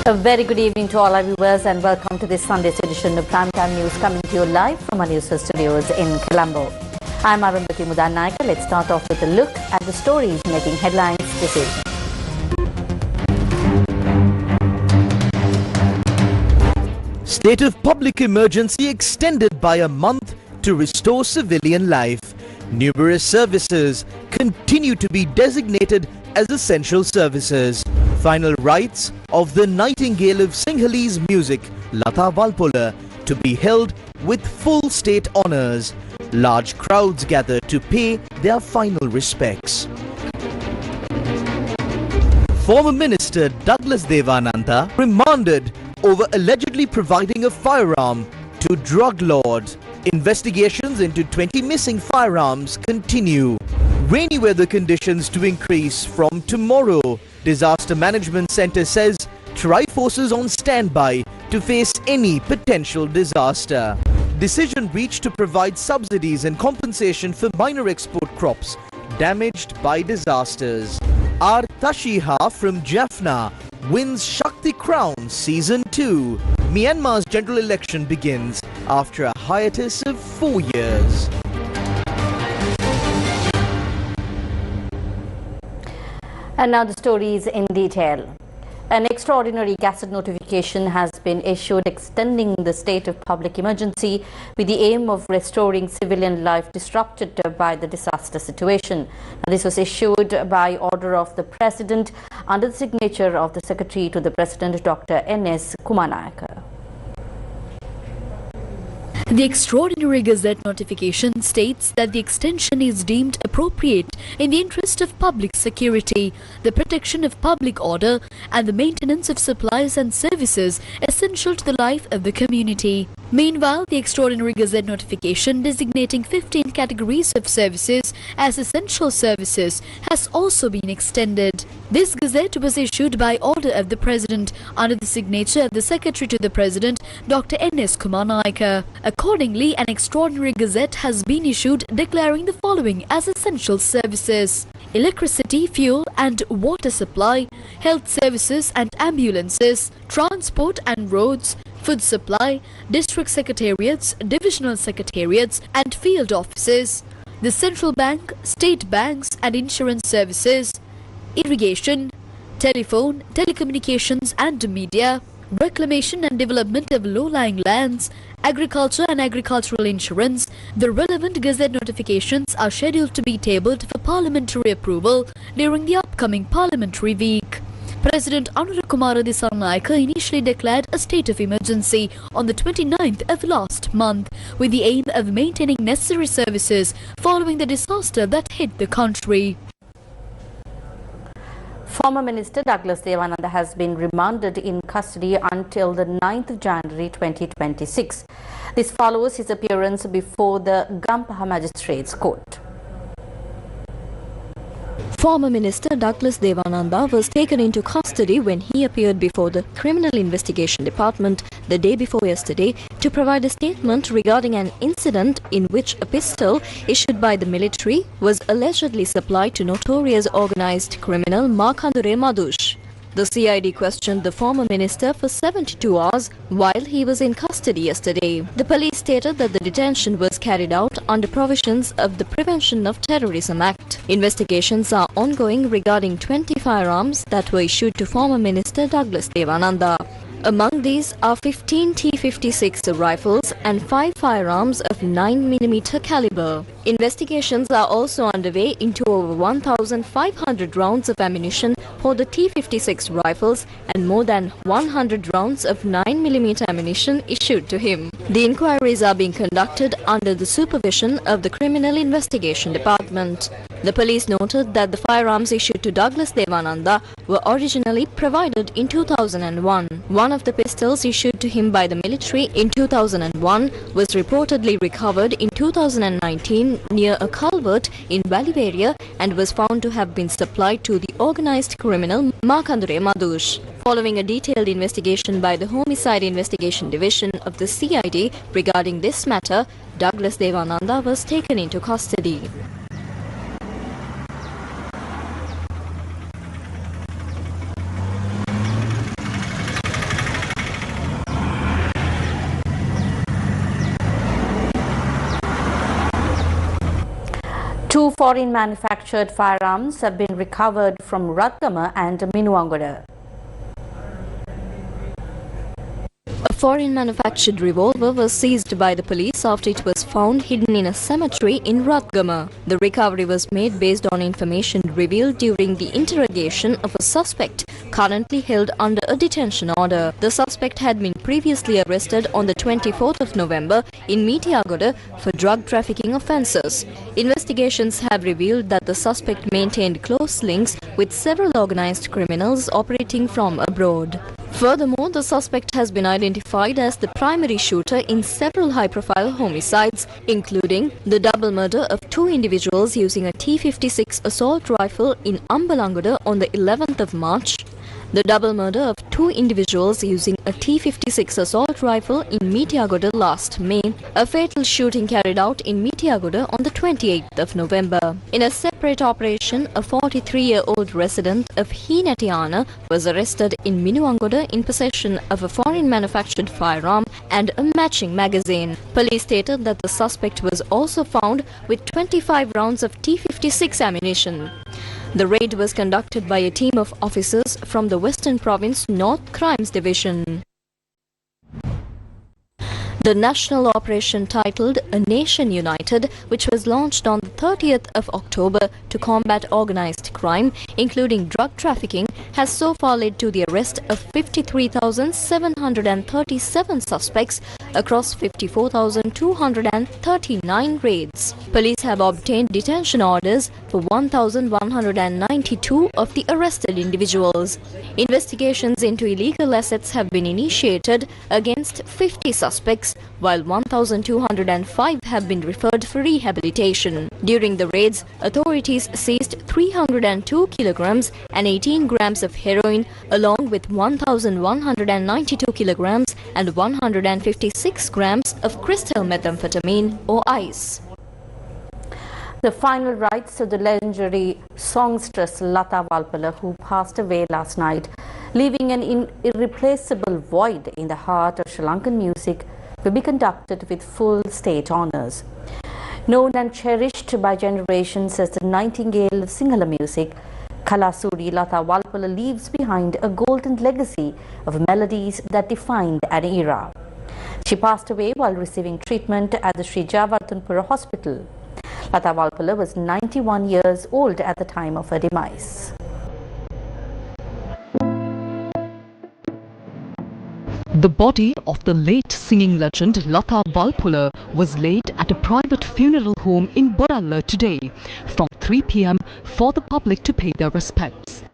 A very good evening to all our viewers and welcome to this Sunday's edition of Primetime News coming to you live from our Newsfirst studios in Colombo. I'm Arundhati Mudannaika. Let's start off with a look at the stories making headlines this evening. State of public emergency extended by a month to restore civilian life. Numerous services continue to be designated as essential services. Final rites of the Nightingale of Sinhalese music, Lata Walpola, to be held with full state honours. Large crowds gather to pay their final respects. Former Minister Douglas Devananda remanded over allegedly providing a firearm to drug lords. Investigations into 20 missing firearms continue. Rainy weather conditions to increase from tomorrow. Disaster Management Centre says Tri-Forces on standby to face any potential disaster. Decision reached to provide subsidies and compensation for minor export crops damaged by disasters. R. Tashiha from Jaffna wins Shakti Crown Season 2. Myanmar's general election begins after a hiatus of 4 years. And now the stories in detail. An extraordinary gazette notification has been issued extending the state of public emergency with the aim of restoring civilian life disrupted by the disaster situation. Now, this was issued by order of the President under the signature of the Secretary to the President, Dr. N.S. Kumanayaka. The extraordinary gazette notification states that the extension is deemed appropriate in the interest of public security, the protection of public order and the maintenance of supplies and services essential to the life of the community. Meanwhile, the extraordinary gazette notification designating 15 categories of services as essential services has also been extended. This gazette was issued by order of the President under the signature of the Secretary to the President, Dr. N.S. Kumanayaka. Accordingly, an extraordinary gazette has been issued declaring the following as essential services: electricity, fuel and water supply, health services and ambulances, transport and roads, food supply, district secretariats, divisional secretariats and field offices, the central bank, state banks and insurance services, irrigation, telephone, telecommunications and media, reclamation and development of low-lying lands, agriculture and agricultural insurance. The relevant gazette notifications are scheduled to be tabled for parliamentary approval during the upcoming parliamentary week. President Anurakkumara Dissanayake initially declared a state of emergency on the 29th of last month with the aim of maintaining necessary services following the disaster that hit the country. Former Minister Douglas Devananda has been remanded in custody until the 9th of January 2026. This follows his appearance before the Gampaha Magistrates Court. Former Minister Douglas Devananda was taken into custody when he appeared before the Criminal Investigation Department the day before yesterday to provide a statement regarding an incident in which a pistol issued by the military was allegedly supplied to notorious organized criminal Makhandure Madush. The CID questioned the former minister for 72 hours while he was in custody yesterday. The police stated that the detention was carried out under provisions of the Prevention of Terrorism Act. Investigations are ongoing regarding 20 firearms that were issued to former minister Douglas Devananda. Among these are 15 T-56 rifles and 5 firearms of 9mm caliber. Investigations are also underway into over 1,500 rounds of ammunition for the T-56 rifles and more than 100 rounds of 9mm ammunition issued to him. The inquiries are being conducted under the supervision of the Criminal Investigation Department. The police noted that the firearms issued to Douglas Devananda were originally provided in 2001. One of the pistols issued to him by the military in 2001 was reportedly recovered in 2019 near a culvert in Valiveria and was found to have been supplied to the organized criminal Makhandure Madush. Following a detailed investigation by the Homicide Investigation Division of the CID regarding this matter, Douglas Devananda was taken into custody. Two foreign manufactured firearms have been recovered from Ratgama and Minuangoda. A foreign manufactured revolver was seized by the police after it was found hidden in a cemetery in Ratgama. The recovery was made based on information revealed during the interrogation of a suspect currently held under a detention order. The suspect had been previously arrested on the 24th of November in Mitiagoda for drug trafficking offences. Investigations have revealed that the suspect maintained close links with several organised criminals operating from abroad. Furthermore, the suspect has been identified as the primary shooter in several high-profile homicides, including the double murder of two individuals using a T-56 assault rifle in Ambalangoda on the 11th of March, the double murder of two individuals using a T-56 assault rifle in Mitiagoda last May, a fatal shooting carried out in Mitiagoda on the 28th of November. In a separate operation, a 43-year-old resident of Hinatiana was arrested in Minuangoda in possession of a foreign manufactured firearm and a matching magazine. Police stated that the suspect was also found with 25 rounds of T-56 ammunition. The raid was conducted by a team of officers from the Western Province North Crimes Division. The national operation titled A Nation United, which was launched on the 30th of October to combat organised crime, including drug trafficking, has so far led to the arrest of 53,737 suspects across 54,239 raids. Police have obtained detention orders for 1,192 of the arrested individuals. Investigations into illegal assets have been initiated against 50 suspects, while 1,205 have been referred for rehabilitation. During the raids, authorities seized 302 kilograms and 18 grams of heroin, along with 1,192 kilograms and 156 grams of crystal methamphetamine or ice. The final rites of the legendary songstress Lata Walpola, who passed away last night, leaving an irreplaceable void in the heart of Sri Lankan music, will be conducted with full state honours. Known and cherished by generations as the Nightingale of Sinhala music, Kalasuri Lata Walpola leaves behind a golden legacy of melodies that defined an era. She passed away while receiving treatment at the Sri Jayawardenepura Hospital. Lata Walpola was 91 years old at the time of her demise. The body of the late singing legend Lata Walpola was laid at a private funeral home in Boralla today from 3 p.m. for the public to pay their respects.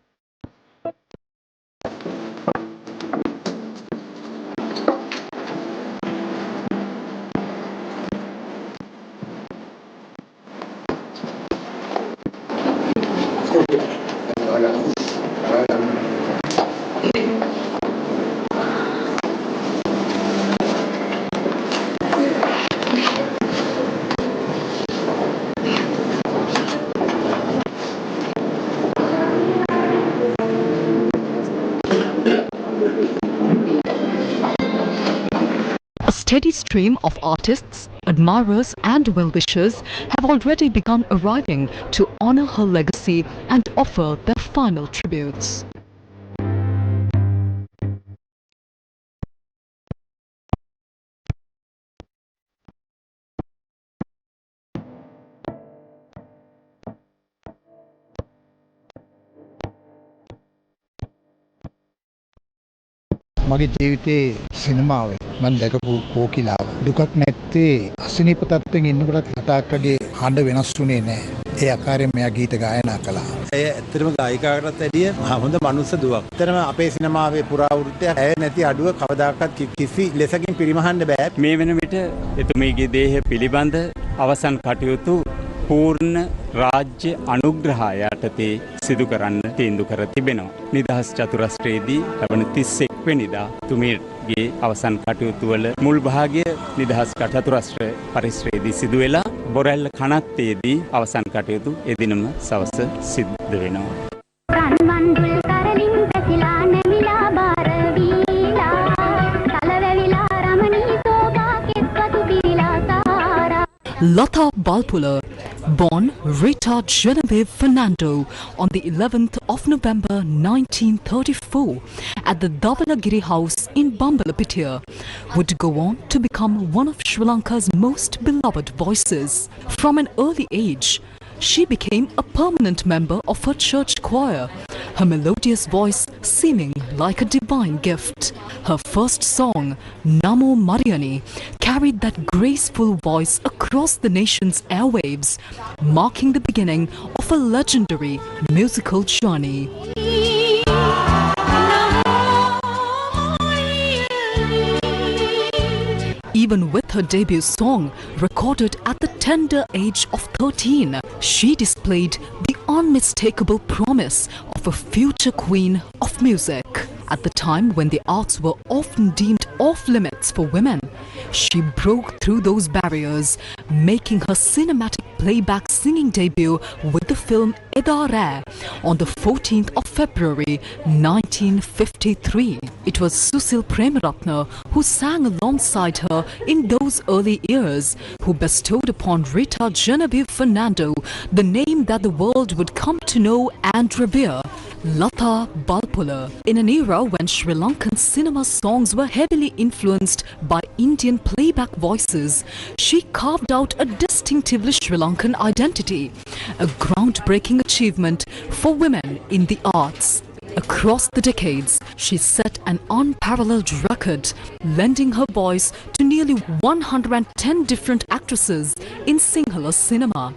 A steady stream of artists, admirers and well-wishers have already begun arriving to honour her legacy and offer their final tributes. මගේ ජීවිතේ සිනමාවේ මම දැකපු කෝකිලාව දුකක් නැත්තේ අසනීප තත්ත්වෙන් ඉන්නකොටත් කතාකගේ හඬ වෙනස් වුණේ නැහැ. ඒ ආකාරයෙන් මෙයා ගීත ගායනා කළා. ඒ ඇත්තටම ගායිකාවටත් වැඩිය හොඳ මනුස්ස දුවක්. ඇත්තටම අපේ සිනමාවේ පුරාවෘත්තය ඇය නැති අඩුව කවදාකවත් කිසි ලෙසකින් පිරිමහන්න බෑ. මේ වෙන විට එතුමියගේ දේහය පිළිබඳ අවසන් කටයුතු පූර්ණ රාජ්‍ය අනුග්‍රහය යටතේ සිදු කරන්න තීන්දුව කර තිබෙනවා. නිදහස් චතුරස්‍රයේදී ලබන 31 වෙනිදා තුමියගේ අවසන් කටයුතු වල මුල් භාගය නිදහස් චතුරස්‍ර පරිශ්‍රයේදී සිදු වෙලා බොරැල්ල කනත්තේදී අවසන් කටයුතු එදිනම සවස සිද්ධ වෙනවා. Lata Walpola, Born Rita Genevieve Fernando on the 11th of November 1934 at the Dhavalagiri house in Bambalapitiya, would go on to become one of Sri Lanka's most beloved voices. From an early age, she became a permanent member of her church choir, her melodious voice seeming like a divine gift. Her first song, Namo Mariani, carried that graceful voice across the nation's airwaves, marking the beginning of a legendary musical journey. Even with her debut song, recorded at the tender age of 13, she displayed the unmistakable promise of a future queen of music. At the time when the arts were often deemed off limits for women, she broke through those barriers, making her cinematic playback singing debut with the film Edare on the 14th of February 1953. It was Susil Premaratna who sang alongside her in those early years, who bestowed upon Rita Genevieve Fernando the name that the world would come to know and revere, Lata Walpola. In an era when Sri Lankan cinema songs were heavily influenced by Indian playback voices, she carved out a distinctively Sri Lankan identity, a groundbreaking achievement for women in the arts. Across the decades, she set an unparalleled record, lending her voice to nearly 110 different actresses in Sinhala cinema.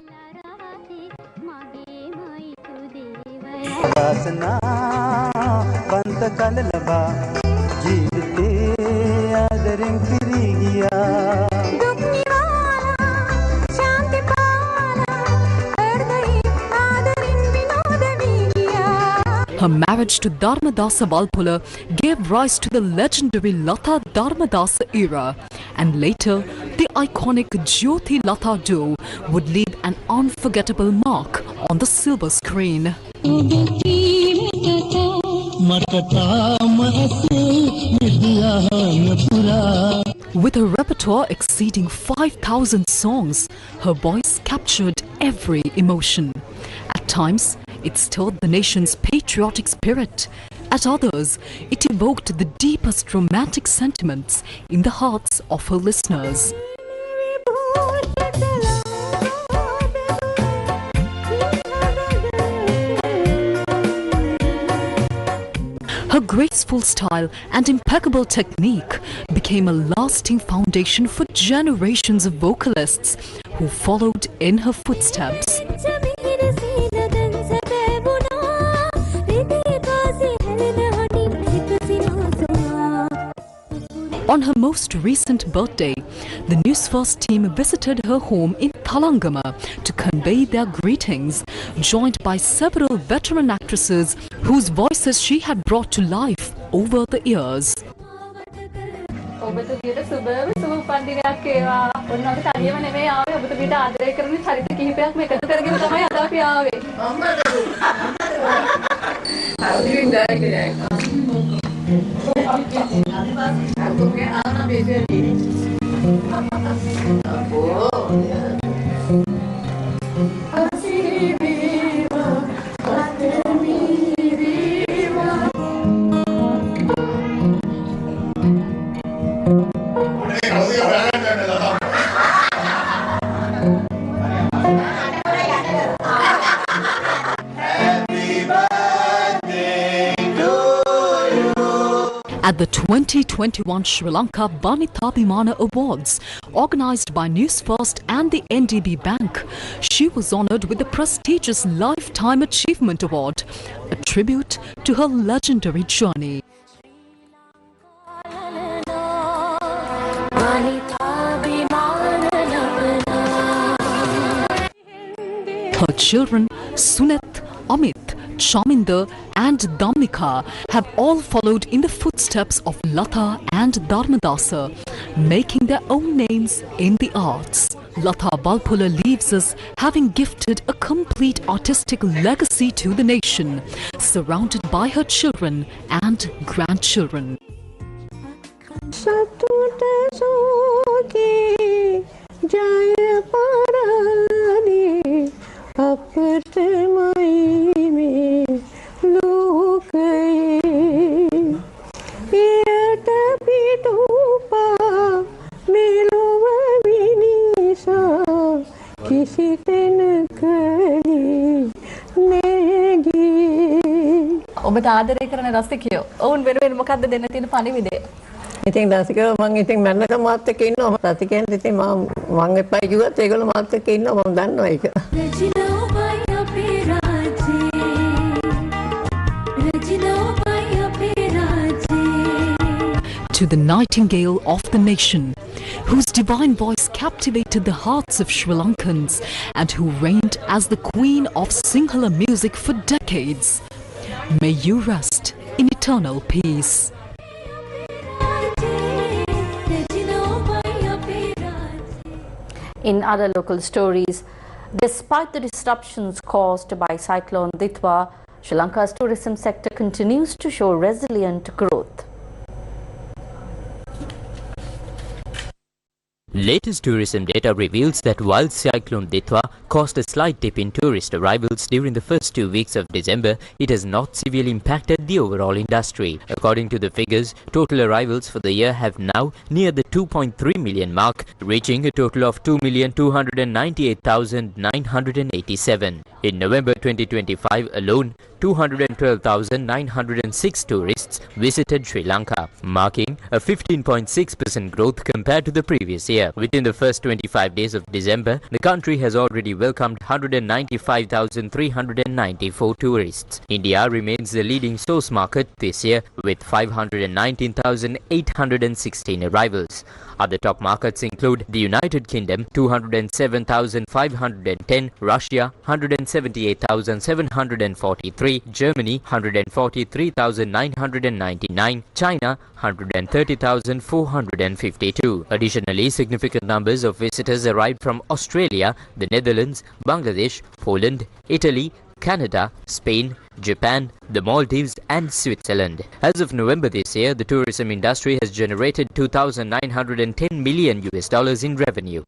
Her marriage to Dharmadasa Walpola gave rise to the legendary Lata Dharmadasa era, and later the iconic Jyoti Lata duo would leave an unforgettable mark on the silver screen. With a repertoire exceeding 5,000 songs, her voice captured every emotion. At times, it stirred the nation's patriotic spirit. At others, it evoked the deepest romantic sentiments in the hearts of her listeners. Her graceful style and impeccable technique became a lasting foundation for generations of vocalists who followed in her footsteps. On her most recent birthday, the Newsfirst team visited her home in Thalangama to convey their greetings, joined by several veteran actresses whose voices she had brought to life over the years. At the 2021 Sri Lanka Banitabhimana Awards, organised by Newsfirst and the NDB Bank, she was honoured with the prestigious Lifetime Achievement Award, a tribute to her legendary journey. Her children, Suneth, Amit, Chaminda and Damnika have all followed in the footsteps of Lata and Dharmadasa, making their own names in the arts. Lata Walpola leaves us having gifted a complete artistic legacy to the nation, surrounded by her children and grandchildren. Jaya Parani අපටමයි මේ ලෝකයේ ඊට පිටුපා මෙලොව විනිසා කිසි තැනකදී නැගී ඔබට ආදරය කරන රසිකයෝ ඔවුන් වෙනුවෙන් මොකද්ද දෙන්න තියෙන පණිවිඩය? ඉතින් රසිකයෝ මම ඉතින් මන්නක මාත් එක්ක ඉන්නවා. රසිකයන්ට ඉතින් මම එපා කිව්වත් ඒගොල්ලෝ මාත් එක්ක ඉන්නවා. මම දන්නවා ඒක. To the nightingale of the nation, whose divine voice captivated the hearts of Sri Lankans and who reigned as the queen of Sinhala music for decades. May you rest in eternal peace. In other local stories, despite the disruptions caused by Cyclone Ditwa, Sri Lanka's tourism sector continues to show resilient growth. Latest tourism data reveals that while Cyclone Ditwa caused a slight dip in tourist arrivals during the first 2 weeks of December, it has not severely impacted the overall industry. According to the figures, total arrivals for the year have now neared the 2.3 million mark, reaching a total of 2,298,987. In November 2025 alone, 212,906 tourists visited Sri Lanka, marking a 15.6% growth compared to the previous year. Within the first 25 days of December, the country has already welcomed 195,394 tourists. India remains the leading source market this year with 519,816 arrivals. Other top markets include the United Kingdom 207,510, Russia 178,743, Germany 143,999, China 130,452. Additionally, significant numbers of visitors arrived from Australia, the Netherlands, Bangladesh, Poland, Italy, Canada, Spain, Japan, the Maldives and Switzerland. As of November this year, the tourism industry has generated $2,910 million in revenue.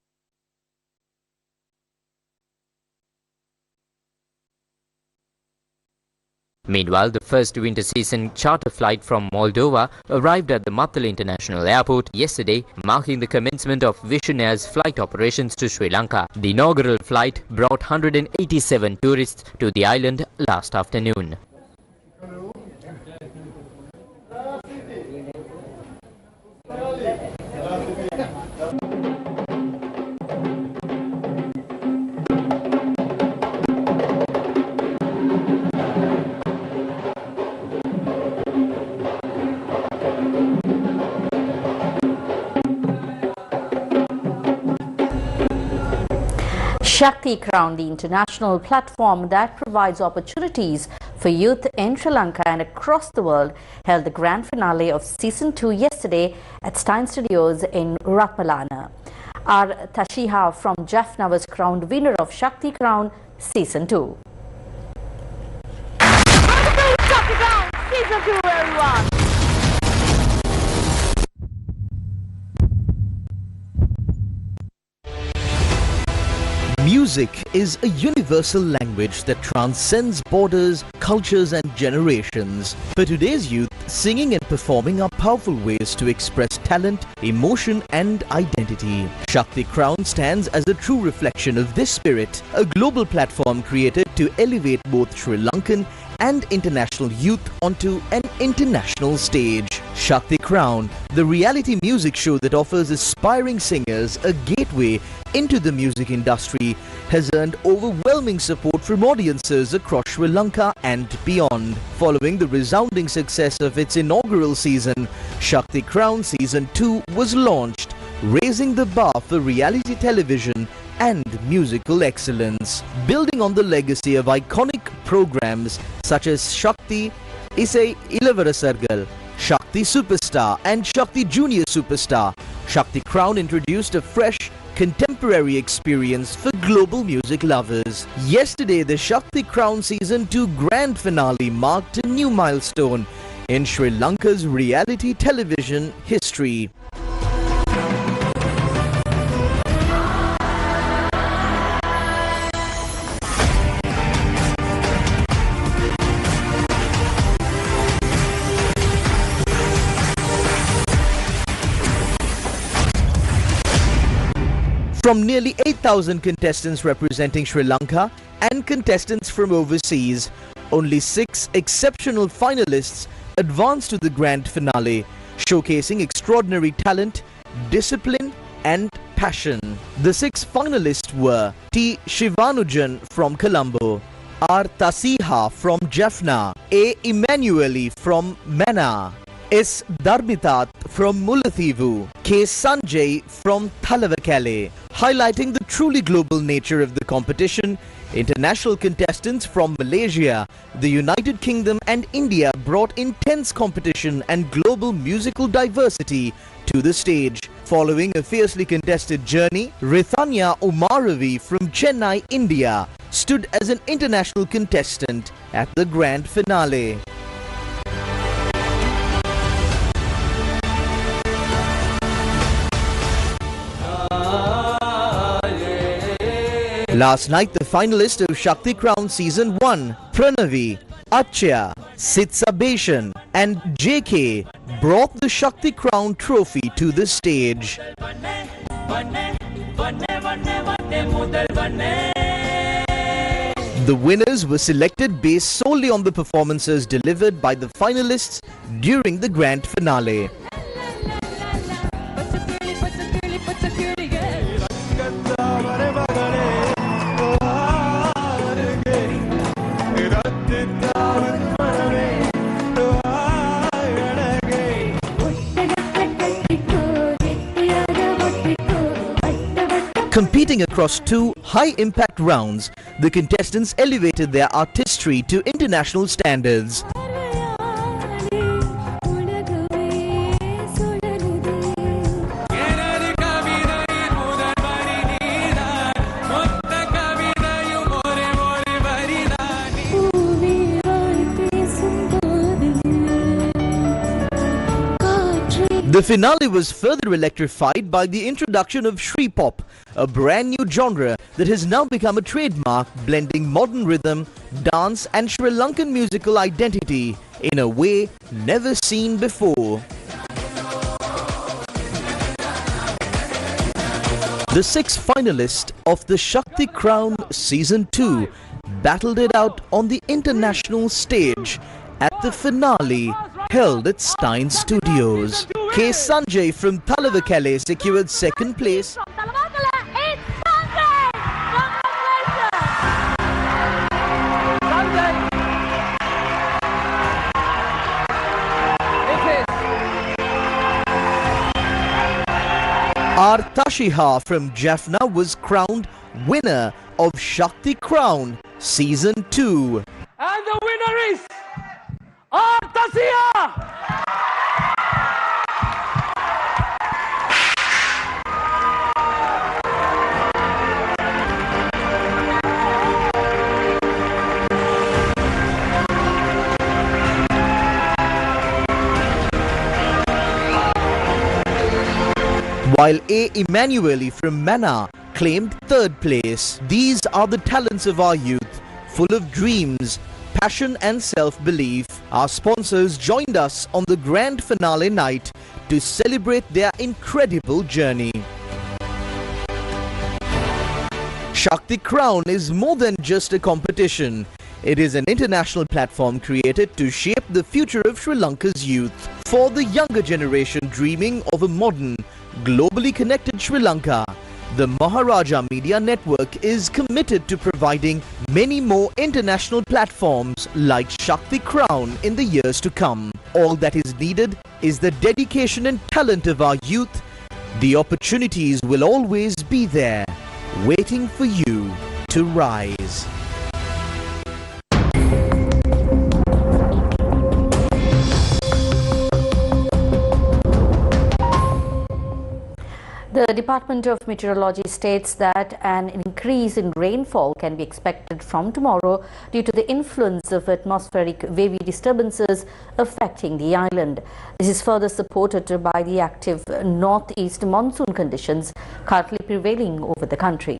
Meanwhile, the first winter season charter flight from Moldova arrived at the Matala International Airport yesterday, marking the commencement of Vision Air's flight operations to Sri Lanka. The inaugural flight brought 187 tourists to the island last afternoon. Shakti Crown, the international platform that provides opportunities for youth in Sri Lanka and across the world, held the grand finale of Season 2 yesterday at Stein Studios in Walpola. Our Tashiha from Jaffna was crowned winner of Shakti Crown Season 2. Shakti Crown Season 2, everyone! Music is a universal language that transcends borders, cultures and generations. For today's youth, singing and performing are powerful ways to express talent, emotion and identity. Shakti Crown stands as a true reflection of this spirit, a global platform created to elevate both Sri Lankan and international youth onto an international stage. Shakti Crown, the reality music show that offers aspiring singers a gateway into the music industry, has earned overwhelming support from audiences across Sri Lanka and beyond. Following the resounding success of its inaugural season, Shakti Crown Season 2 was launched, raising the bar for reality television and musical excellence. Building on the legacy of iconic programs such as Shakti Isai Ilavarasargal, Shakti Superstar and Shakti Junior Superstar, Shakti Crown introduced a fresh, contemporary experience for global music lovers. Yesterday, the Shakti Crown Season 2 grand finale marked a new milestone in Sri Lanka's reality television history. From nearly 8,000 contestants representing Sri Lanka and contestants from overseas, only 6 exceptional finalists advanced to the grand finale, showcasing extraordinary talent, discipline and passion. The 6 finalists were T. Shivanujan from Colombo, R. Tasiha from Jaffna, A. Emmanueli from Mana, S. Dharmitat from Mulathivu, K. Sanjay from Thalavakale. Highlighting the truly global nature of the competition, international contestants from Malaysia, the United Kingdom and India brought intense competition and global musical diversity to the stage. Following a fiercely contested journey, Rithanya Umaravi from Chennai, India stood as an international contestant at the grand finale. Last night, the finalists of Shakti Crown Season 1, Pranavi, Achya, Sitsabeshan and JK brought the Shakti Crown trophy to the stage. The winners were selected based solely on the performances delivered by the finalists during the grand finale. Competing across 2 high-impact rounds, the contestants elevated their artistry to international standards. The finale was further electrified by the introduction of Shri Pop, a brand new genre that has now become a trademark, blending modern rhythm, dance and Sri Lankan musical identity in a way never seen before. The 6 finalists of the Shakti Crown Season 2 battled it out on the international stage at the finale held at Stein Studios. K. Sanjay from Thalavakale secured 2nd place. R. Tashiha from Jaffna was crowned winner of Shakti Crown Season 2. And the winner is R. Tashiha! While A. Emmanueli from Mana claimed 3rd place. These are the talents of our youth, full of dreams, passion and self-belief. Our sponsors joined us on the grand finale night to celebrate their incredible journey. Shakti Crown is more than just a competition. It is an international platform created to shape the future of Sri Lanka's youth. For the younger generation dreaming of a modern, globally connected Sri Lanka, the Maharaja Media Network is committed to providing many more international platforms like Shakti Crown in the years to come. All that is needed is the dedication and talent of our youth. The opportunities will always be there, waiting for you to rise. The Department of Meteorology states that an increase in rainfall can be expected from tomorrow due to the influence of atmospheric wavy disturbances affecting the island. This is further supported by the active northeast monsoon conditions currently prevailing over the country.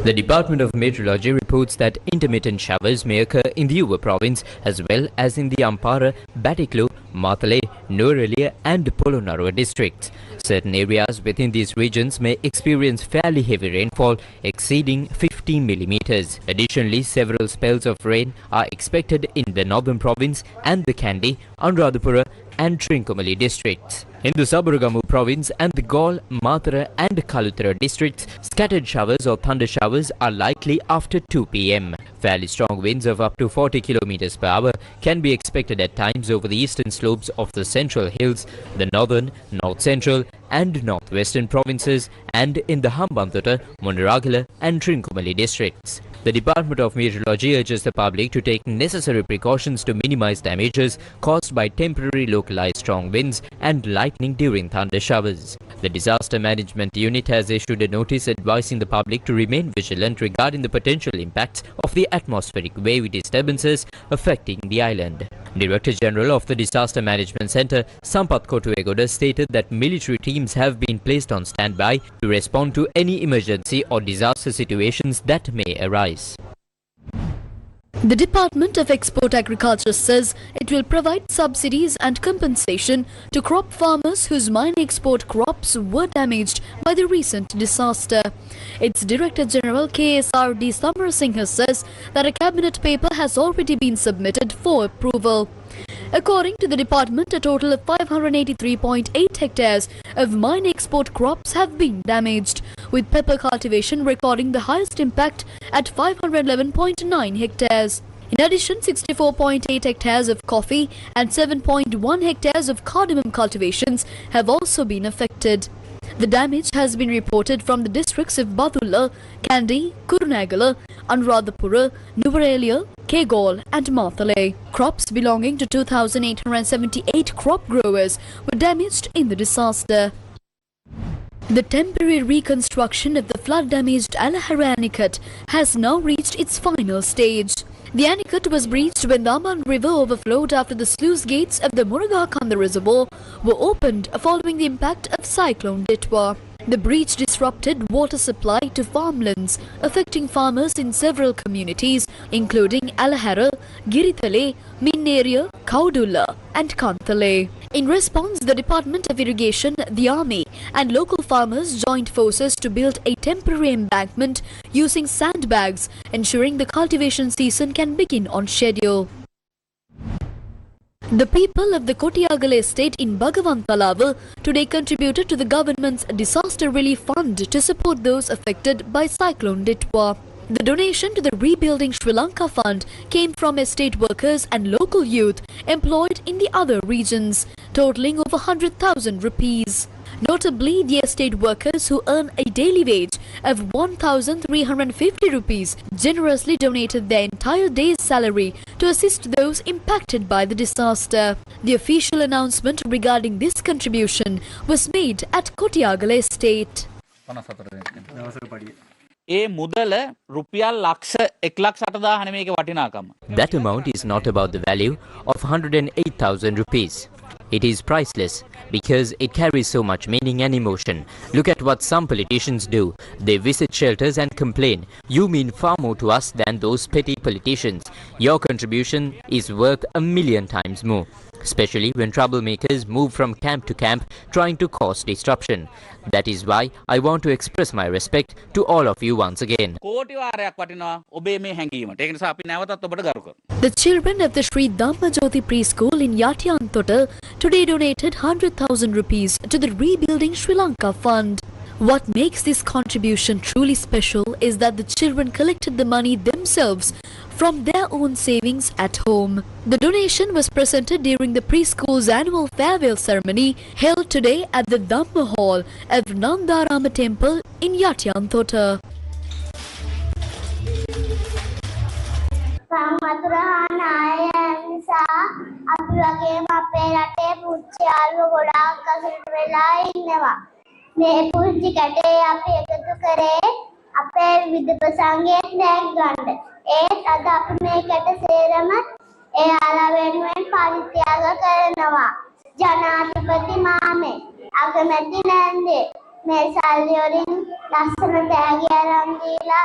The Department of Meteorology reports that intermittent showers may occur in the Uva province as well as in the Ampara, Batiklu, Matale, Nuwara Eliya and Polonnaruwa districts. Certain areas within these regions may experience fairly heavy rainfall exceeding 50 millimeters. Additionally, several spells of rain are expected in the northern province and the Kandy, Anuradhapura and Trincomalee districts. In the Sabaragamu province and the Galle, Matara and Kalutara districts, scattered showers or thunder showers are likely after 2 p.m. Fairly strong winds of up to 40 km per hour can be expected at times over the eastern slopes of the central hills, the northern, north central and northwestern provinces and in the Hambantota, Monaragala and Trincomalee districts. The Department of Meteorology urges the public to take necessary precautions to minimize damages caused by temporary localized strong winds and lightning during thunder showers. The Disaster Management Unit has issued a notice advising the public to remain vigilant regarding the potential impacts of the atmospheric wave disturbances affecting the island. Director General of the Disaster Management Centre, Sampath Kotuegoda, stated that military teams have been placed on standby to respond to any emergency or disaster situations that may arise. The Department of Export Agriculture says it will provide subsidies and compensation to crop farmers whose mine export crops were damaged by the recent disaster. Its Director General KSRD Samarasinghe says that a cabinet paper has already been submitted for approval. According to the department, a total of 583.8 hectares of mine export crops have been damaged, with pepper cultivation recording the highest impact at 511.9 hectares. In addition, 64.8 hectares of coffee and 7.1 hectares of cardamom cultivations have also been affected. The damage has been reported from the districts of Badulla, Kandy, Kurunegala, Anuradhapura, Nuwara, Kegol and Mathale. Crops belonging to 2,878 crop growers were damaged in the disaster. The temporary reconstruction of the flood-damaged Alahara Anicut has now reached its final stage. The Anicut was breached when the Aman River overflowed after the sluice gates of the Murugakanda Reservoir were opened following the impact of Cyclone Ditwa. The breach disrupted water supply to farmlands, affecting farmers in several communities, including Alahara, Girithale, Minneria, Kaudulla and Kanthale. In response, the Department of Irrigation, the Army and local farmers joined forces to build a temporary embankment using sandbags, ensuring the cultivation season can begin on schedule. The people of the Kotiagale estate in Bhagavantalavu today contributed to the government's disaster relief fund to support those affected by Cyclone Ditwa. The donation to the Rebuilding Sri Lanka Fund came from estate workers and local youth employed in the other regions, totaling over 100,000 rupees. Notably, the estate workers who earn a daily wage of 1,350 rupees generously donated their entire day's salary to assist those impacted by the disaster. The official announcement regarding this contribution was made at Kotiagale Estate. That amount is not about the value of 108,000 rupees. It is priceless because it carries so much meaning and emotion. Look at what some politicians do. They visit shelters and complain. You mean far more to us than those petty politicians. Your contribution is worth 1,000,000 times more, especially when troublemakers move from camp to camp trying to cause disruption. That is why I want to express my respect to all of you once again. The children of the Sri Dhammajoti Preschool in Yatiyantota today donated 100,000 rupees to the Rebuilding Sri Lanka Fund. What makes this contribution truly special is that the children collected the money themselves from their own savings at home. The donation was presented during the preschool's annual farewell ceremony held today at the Dhamma Hall of Nandarama Temple in Yatiyantota. මේ පුංචි කැටේ අපි එකතු කරේ අපේ විදුප සංගීත නැග් ගන්න. ඒත් අද අපි මේ කැට සේරම එයාලා වෙනුවෙන් පරිත්‍යාග කරනවා. ජනාධිපති මාමේ අගමැති නැන්දේ මේ සල්ලි වලින් ලස්සන තෑගි අරන් දීලා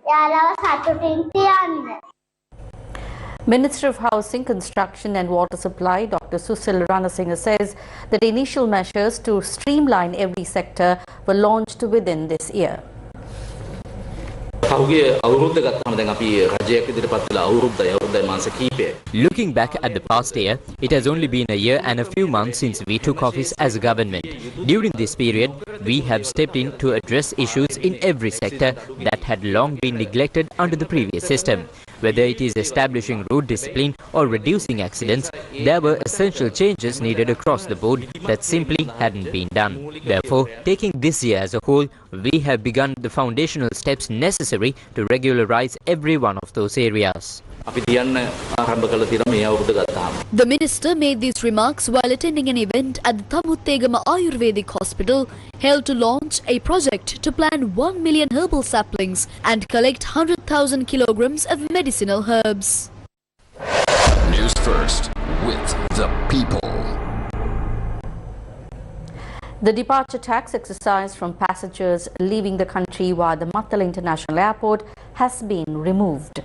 එයාලව සතුටින් තියන්න. Minister of Housing, Construction and Water Supply, Dr. Susil Ranasinghe says that initial measures to streamline every sector were launched within this year. Looking back at the past year, it has only been a year and a few months since we took office as a government. During this period, we have stepped in to address issues in every sector that had long been neglected under the previous system. Whether it is establishing road discipline or reducing accidents, there were essential changes needed across the board that simply hadn't been done. Therefore, taking this year as a whole, we have begun the foundational steps necessary to regularize every one of those areas. The minister made these remarks while attending an event at the Thamuttegama Ayurvedic Hospital held to launch a project to plant 1 million herbal saplings and collect 100,000 kilograms of medicinal herbs. News First with the people. The departure tax exercise from passengers leaving the country via the Matala International Airport has been removed.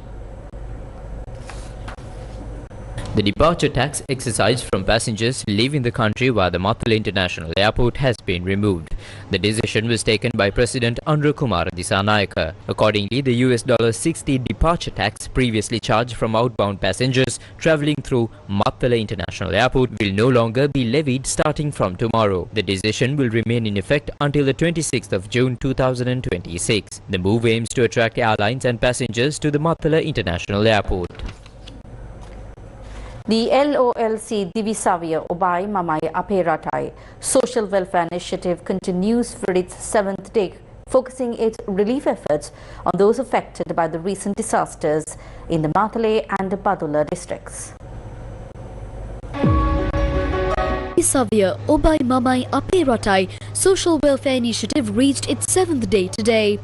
The departure tax exercise from passengers leaving the country via the Matala International Airport has been removed. The decision was taken by President Andrew Kumar Disanayaka. Accordingly, the $60 departure tax previously charged from outbound passengers travelling through Matala International Airport will no longer be levied starting from tomorrow. The decision will remain in effect until the 26th of June 2026. The move aims to attract airlines and passengers to the Matala International Airport. The LOLC Divisavia Obai Mamai Aperatai Social Welfare Initiative continues for its 7th day, focusing its relief efforts on those affected by the recent disasters in the Matale and the Badula districts. Divisavia Obai Mamai Aperatai Social Welfare Initiative reached its 7th day today.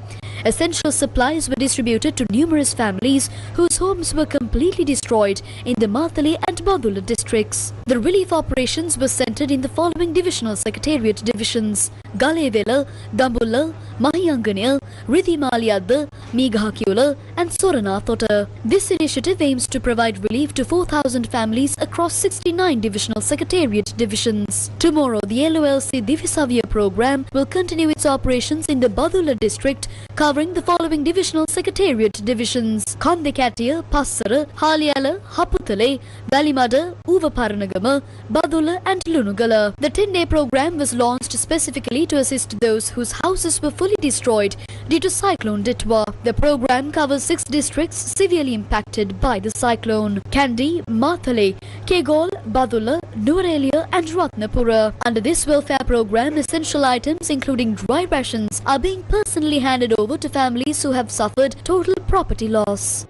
Essential supplies were distributed to numerous families whose homes were completely destroyed in the Matale and Badula districts. The relief operations were centered in the following divisional secretariat divisions: Galevela, Dambulla, Mahiyanganil, Ridhimaliyadda, Meghakula and Soranathota. This initiative aims to provide relief to 4,000 families across 69 divisional secretariat divisions. Tomorrow, the LOLC Divisavia program will continue its operations in the Badula district, covering the following divisional secretariat divisions: Kandekatiya, Passara, Haliyala, Haputale, Balimada, Uvaparanagama, Badula and Lunugala. The 10-day program was launched specifically to assist those whose houses were fully destroyed due to Cyclone Ditwa. The program covers 6 districts severely impacted by the cyclone: Kandy, Matale, Kegol, Badula, Nuwara and Ratnapura. Under this welfare program, essential items including dry rations are being personally handed over to families who have suffered total property loss.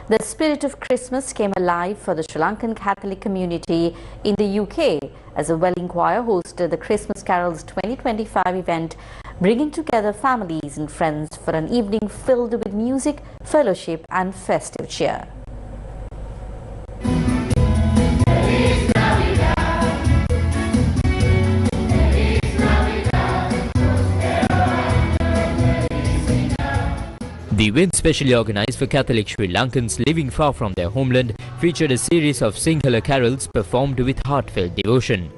The spirit of Christmas came alive for the Sri Lankan Catholic community in the UK as a wedding choir hosted the Christmas Carols 2025 event, bringing together families and friends for an evening filled with music, fellowship and festive cheer. The event, specially organized for Catholic Sri Lankans living far from their homeland, featured a series of Sinhala carols performed with heartfelt devotion.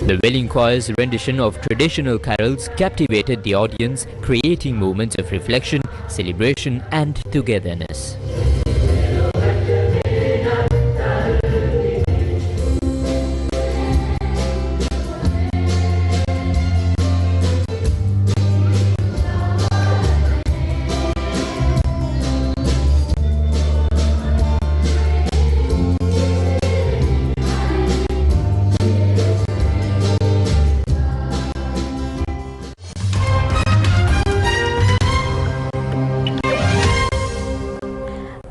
The wedding choir's rendition of traditional carols captivated the audience, creating moments of reflection, celebration and togetherness.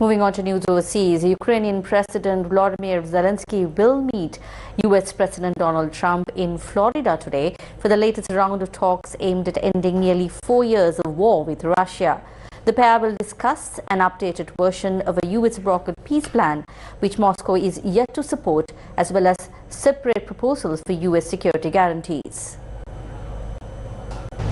Moving on to news overseas, Ukrainian President Volodymyr Zelensky will meet US President Donald Trump in Florida today for the latest round of talks aimed at ending nearly 4 years of war with Russia. The pair will discuss an updated version of a US-brokered peace plan, which Moscow is yet to support, as well as separate proposals for US security guarantees.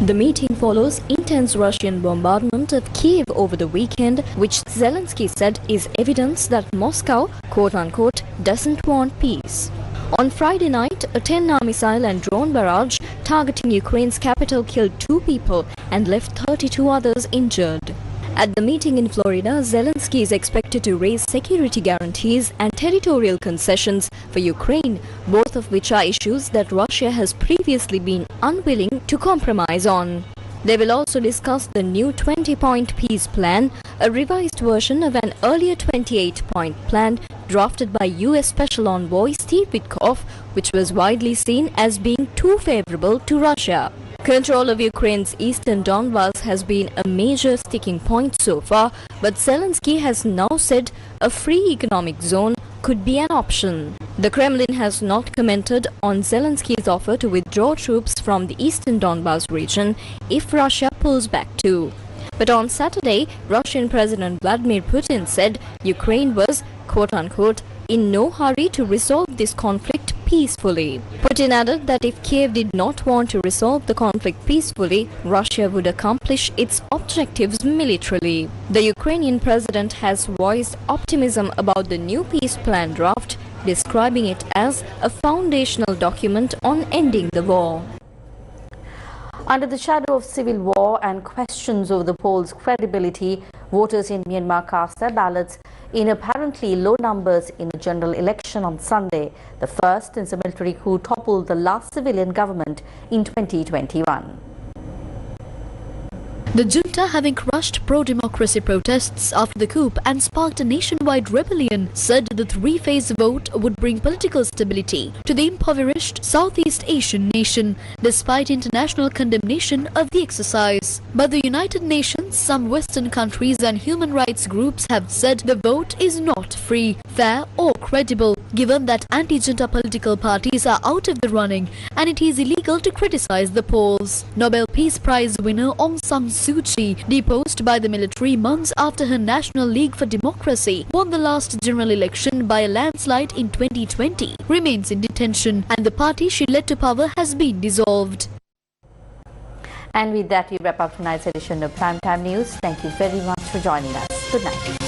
The meeting follows intense Russian bombardment of Kiev over the weekend, which Zelensky said is evidence that Moscow, quote-unquote, doesn't want peace. On Friday night, a 10-hour missile and drone barrage targeting Ukraine's capital killed 2 people and left 32 others injured. At the meeting in Florida, Zelensky is expected to raise security guarantees and territorial concessions for Ukraine, both of which are issues that Russia has previously been unwilling to compromise on. They will also discuss the new 20-point peace plan, a revised version of an earlier 28-point plan drafted by US Special Envoy Steve Witkoff, which was widely seen as being too favorable to Russia. Control of Ukraine's eastern Donbas has been a major sticking point so far, but Zelensky has now said a free economic zone could be an option. The Kremlin has not commented on Zelensky's offer to withdraw troops from the eastern Donbas region if Russia pulls back too. But on Saturday, Russian President Vladimir Putin said Ukraine was, quote-unquote, in no hurry to resolve this conflict peacefully. Putin added that if Kiev did not want to resolve the conflict peacefully, Russia would accomplish its objectives militarily. The Ukrainian president has voiced optimism about the new peace plan draft, describing it as a foundational document on ending the war. Under the shadow of civil war and questions over the polls' credibility, voters in Myanmar cast their ballots in apparently low numbers in a general election on Sunday, the first since a military coup toppled the last civilian government in 2021. The junta, having crushed pro-democracy protests after the coup and sparked a nationwide rebellion, said the 3-phase vote would bring political stability to the impoverished Southeast Asian nation, despite international condemnation of the exercise. But the United Nations, some Western countries and human rights groups have said the vote is not free, fair or credible, given that anti-junta political parties are out of the running and it is illegal to criticize the polls. Nobel Peace Prize winner Aung San Suu Kyi, deposed by the military months after her National League for Democracy won the last general election by a landslide in 2020, remains in detention, and the party she led to power has been dissolved. And with that, we wrap up tonight's edition of Primetime News. Thank you very much for joining us. Good night.